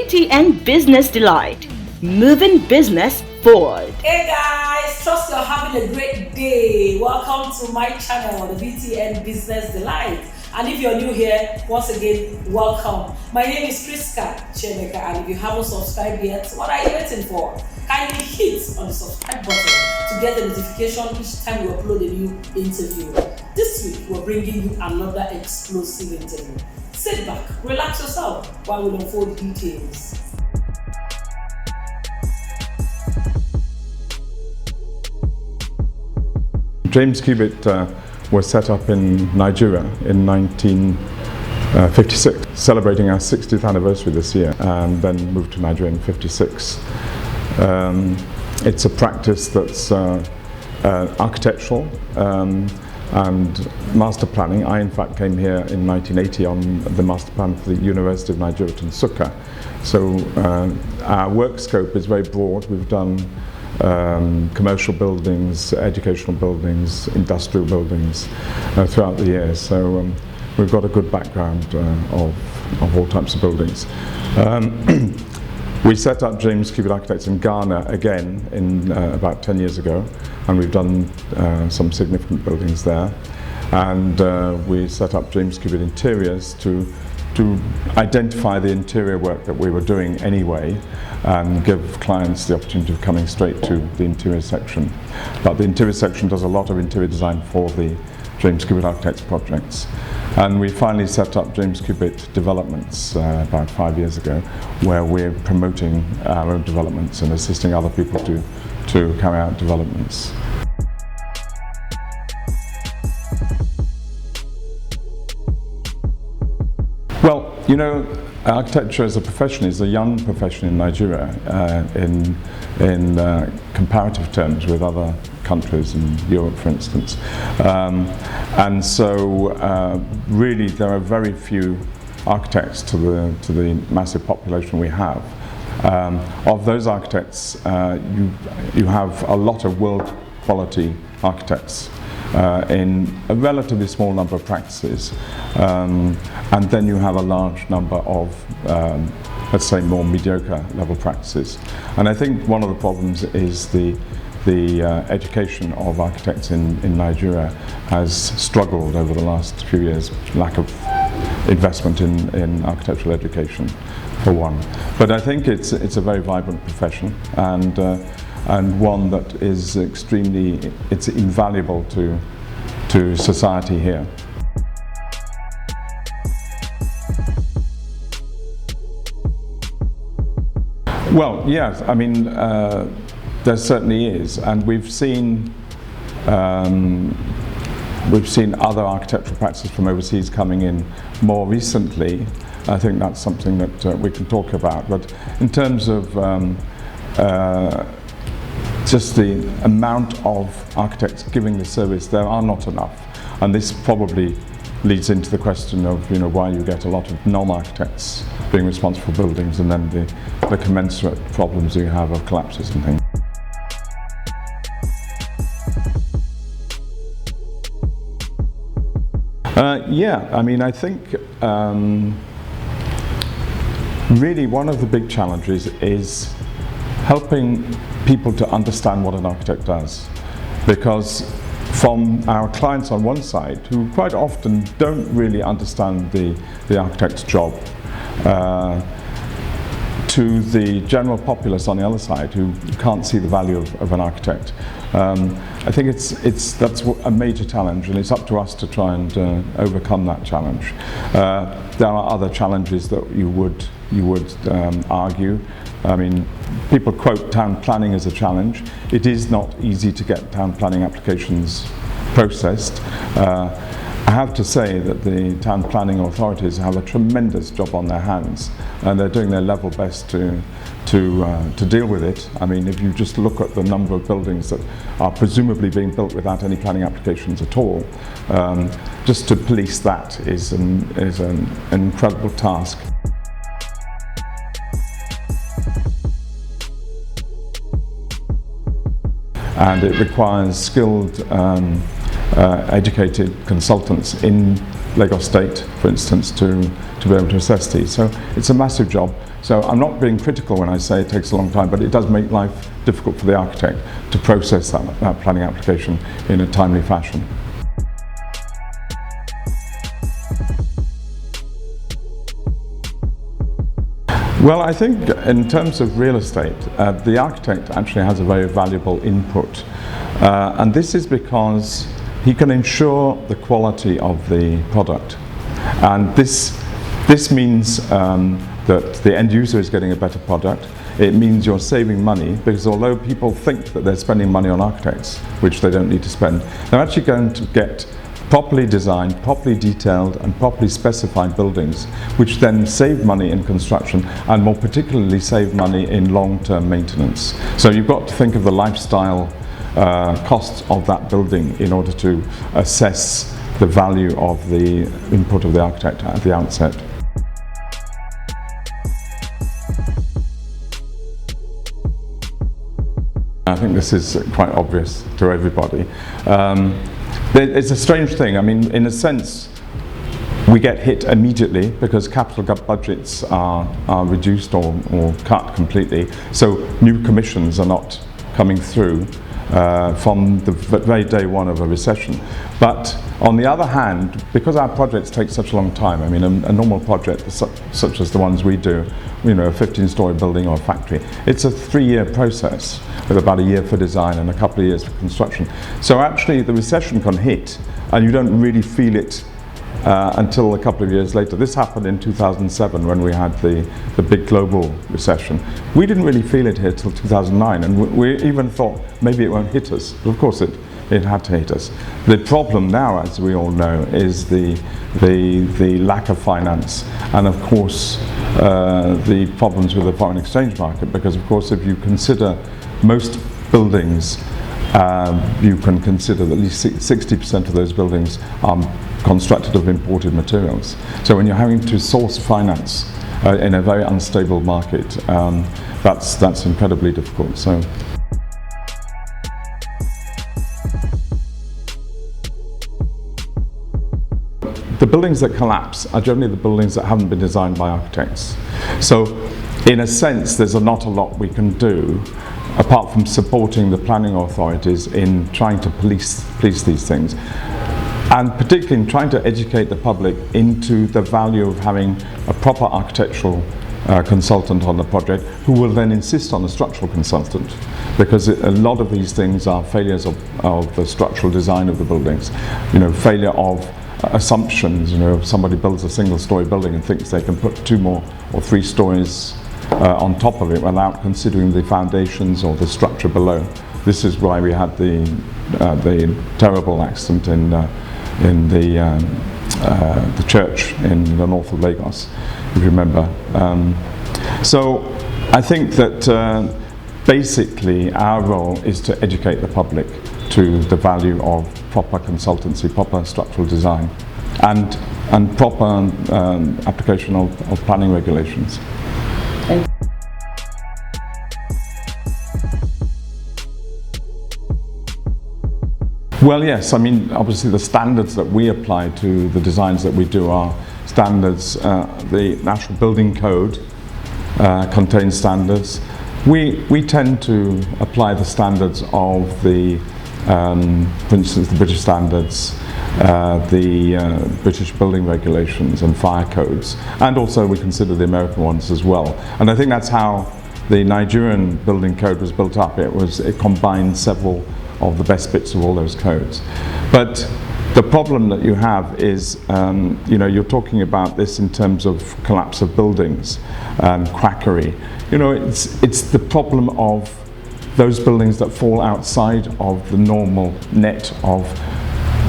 VTN Bizness Delite, moving business forward. Hey guys, trust you're having a great day. Welcome to my channel, the VTN Bizness Delite. And if you're new here, once again, welcome. My name is Priska Chemeka, and if you haven't subscribed yet, what are you waiting for? Kindly hit on the subscribe button to get a notification each time we upload a new interview. This week, we're bringing you another explosive interview. Sit back, relax yourself while we unfold details. James Qubit was set up in Nigeria in 1956, celebrating our 60th anniversary this year, and then moved to Nigeria in 56. It's a practice that's architectural and master planning. I in fact came here in 1980 on the master plan for the University of Nigeria at Nsukka. So our work scope is very broad. We've done commercial buildings, educational buildings, industrial buildings throughout the years. So we've got a good background of all types of buildings. We set up James Qubit Architects in Ghana again in about 10 years ago, and we've done some significant buildings there. And we set up James Qubit Interiors to identify the interior work that we were doing anyway and give clients the opportunity of coming straight to the interior section. But the interior section does a lot of interior design for the James Qubit Architects projects. And we finally set up James Qubit Developments about 5 years ago, where we're promoting our own developments and assisting other people to carry out developments. Well, you know, architecture as a profession is a young profession in Nigeria in comparative terms with other countries in Europe, for instance. And so really there are very few architects to the massive population we have. Of those architects, you have a lot of world quality architects in a relatively small number of practices, and then you have a large number of let's say more mediocre level practices. And I think one of the problems is the education of architects in Nigeria has struggled over the last few years, lack of investment in architectural education for one. But I think it's a very vibrant profession, and one that is it's invaluable to society here. Well, yes, I mean, there certainly is, and we've seen other architectural practices from overseas coming in more recently. I think that's something that we can talk about. But in terms of just the amount of architects giving the service, there are not enough, and this probably leads into the question of why you get a lot of non-architects being responsible for buildings, and then the commensurate problems you have of collapses and things. Yeah, I mean, I think really one of the big challenges is helping people to understand what an architect does, because from our clients on one side, who quite often don't really understand the architect's job, to the general populace on the other side who can't see the value of an architect. I think that's a major challenge, and it's up to us to try and overcome that challenge. There are other challenges that you would argue. I mean, people quote town planning as a challenge. It is not easy to get town planning applications processed. I have to say that the town planning authorities have a tremendous job on their hands, and they're doing their level best to deal with it. I mean, if you just look at the number of buildings that are presumably being built without any planning applications at all, just to police that is an incredible task. And it requires skilled educated consultants in Lagos State, for instance, to be able to assess these. So it's a massive job, So I'm not being critical when I say it takes a long time, but it does make life difficult for the architect to process that planning application in a timely fashion. Well, I think in terms of real estate, the architect actually has a very valuable input. And this is because he can ensure the quality of the product. And this means that the end user is getting a better product. It means you're saving money, because although people think that they're spending money on architects, which they don't need to spend, they're actually going to get properly designed, properly detailed and properly specified buildings, which then save money in construction and more particularly save money in long-term maintenance. So you've got to think of the lifestyle costs of that building in order to assess the value of the input of the architect at the outset. I think this is quite obvious to everybody. It's a strange thing. I mean, in a sense, we get hit immediately because capital budgets are reduced or cut completely. So new commissions are not coming through from the very day one of a recession. But on the other hand, because our projects take such a long time, I mean, a normal project such as the ones we do, you know, a 15-story building or a factory, it's a 3-year process with about a year for design and a couple of years for construction. So actually the recession can hit and you don't really feel it until a couple of years later. This happened in 2007 when we had the big global recession. We didn't really feel it here till 2009, and we even thought maybe it won't hit us, but of course it had to hit us. The problem now, as we all know, is the lack of finance, and of course the problems with the foreign exchange market, because of course if you consider most buildings, you can consider that at least 60% of those buildings are constructed of imported materials. So when you're having to source finance in a very unstable market, that's incredibly difficult. So. The buildings that collapse are generally the buildings that haven't been designed by architects. So in a sense, there's not a lot we can do apart from supporting the planning authorities in trying to police these things, and particularly in trying to educate the public into the value of having a proper architectural consultant on the project, who will then insist on a structural consultant, because a lot of these things are failures of the structural design of the buildings. You know, failure of assumptions. You know, if somebody builds a single-story building and thinks they can put 2 more or 3 stories on top of it without considering the foundations or the structure below. This is why we had the terrible accident in the church in the north of Lagos, if you remember. So I think that basically our role is to educate the public to the value of proper consultancy, proper structural design, and proper application of planning regulations. Well, yes, I mean, obviously the standards that we apply to the designs that we do are standards. The National Building Code contains standards. We tend to apply the standards of for instance, the British standards, the British building regulations and fire codes, and also we consider the American ones as well. And I think that's how the Nigerian building code was built up. It combined several of the best bits of all those codes. But the problem that you have is, you know, you're talking about this in terms of collapse of buildings and quackery. You know, it's the problem of those buildings that fall outside of the normal net of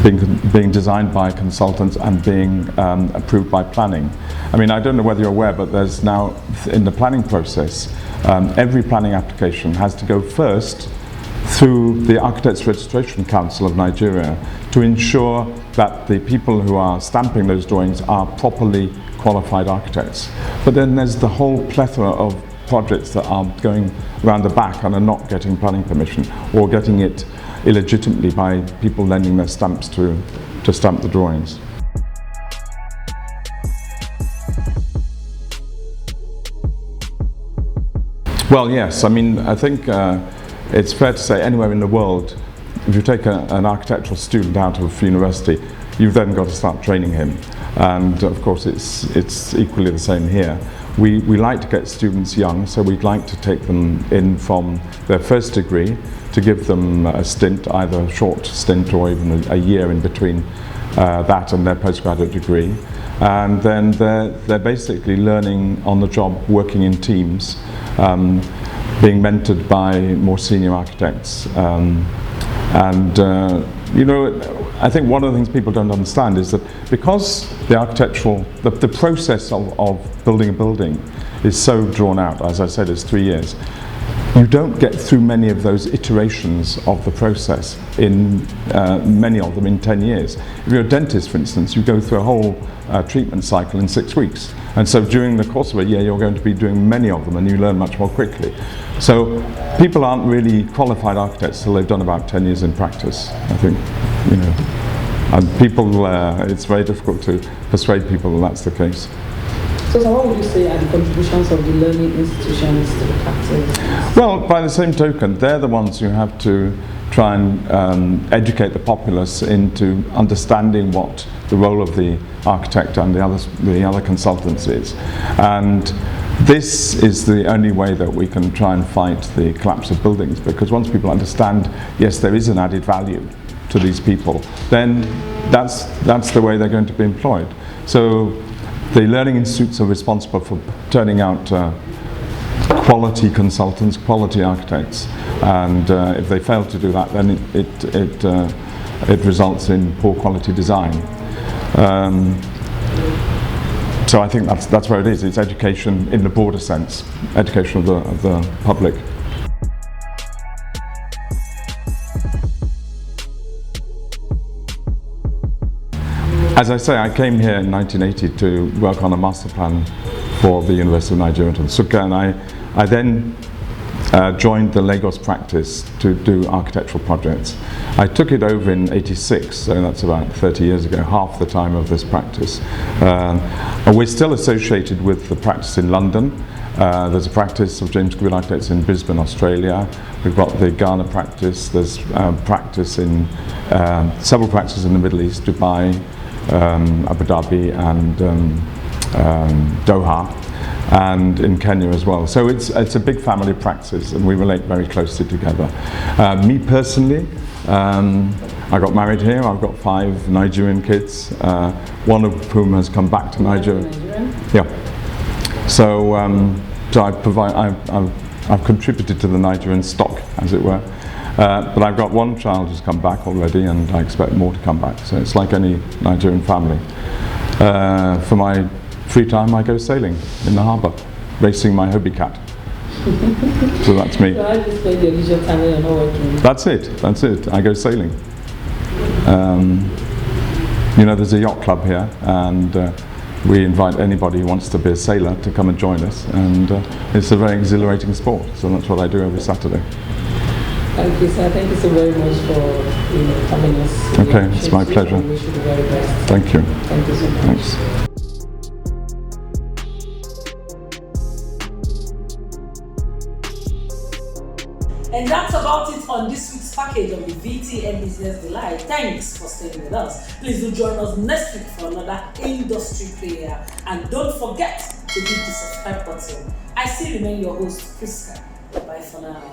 being designed by consultants and being approved by planning. I mean, I don't know whether you're aware, but there's now, in the planning process, every planning application has to go first through the Architects Registration Council of Nigeria to ensure that the people who are stamping those drawings are properly qualified architects. But then there's the whole plethora of projects that are going around the back and are not getting planning permission, or getting it illegitimately by people lending their stamps to stamp the drawings. Well, yes. I mean, I think it's fair to say anywhere in the world, if you take an architectural student out of university, you've then got to start training him. And of course, it's equally the same here. We like to get students young, so we'd like to take them in from their first degree to give them a stint, either a short stint or even a year in between that and their postgraduate degree. And then they're basically learning on the job, working in teams, being mentored by more senior architects. You know, I think one of the things people don't understand is that because the process of building a building is so drawn out, as I said, it's 3 years, you don't get through many of those iterations of the process in many of them in 10 years. If you're a dentist, for instance, you go through a whole treatment cycle in 6 weeks. And so during the course of a year, you're going to be doing many of them and you learn much more quickly. So people aren't really qualified architects till they've done about 10 years in practice, I think, you know. And people, it's very difficult to persuade people that that's the case. So what would you say are the contributions of the learning institutions to the practice? Well, by the same token, they're the ones who have to try and educate the populace into understanding what the role of the architect and the other consultants is. And this is the only way that we can try and fight the collapse of buildings, because once people understand, yes, there is an added value to these people, then that's the way they're going to be employed. So the learning institutes are responsible for turning out quality consultants, quality architects, and if they fail to do that, then it results in poor quality design. So I think that's where it is. It's education in the broader sense, education of the public. As I say, I came here in 1980 to work on a master plan for the University of Nigeria in Nsukka, and I then joined the Lagos practice to do architectural projects. I took it over in '86, so that's about 30 years ago, half the time of this practice. And we're still associated with the practice in London. There's a practice of James Goodwin Architects in Brisbane, Australia. We've got the Ghana practice. There's practice in several practices in the Middle East, Dubai, Abu Dhabi and Doha, and in Kenya as well. So it's a big family practice and we relate very closely together. Me personally, I got married here. I've got 5 Nigerian kids, one of whom has come back to Nigeria. Yeah. So, I've contributed to the Nigerian stock, as it were. But I've got one child who's come back already, and I expect more to come back. So it's like any Nigerian family. For my free time, I go sailing in the harbour, racing my hobby cat. So that's me. So I just spend your leisure time when you're not working? That's it. I go sailing. You know, there's a yacht club here, and we invite anybody who wants to be a sailor to come and join us. And it's a very exhilarating sport. So that's what I do every Saturday. Thank you, sir. Thank you so very much for having us. Okay, it's my pleasure. We wish you the very best. Thank you. Thank you so much. Thanks. And that's about it on this week's package of the VTN Bizness Delite. Thanks for staying with us. Please do join us next week for another industry player. And don't forget to hit the subscribe button. I still remain your host, Priska. Bye for now.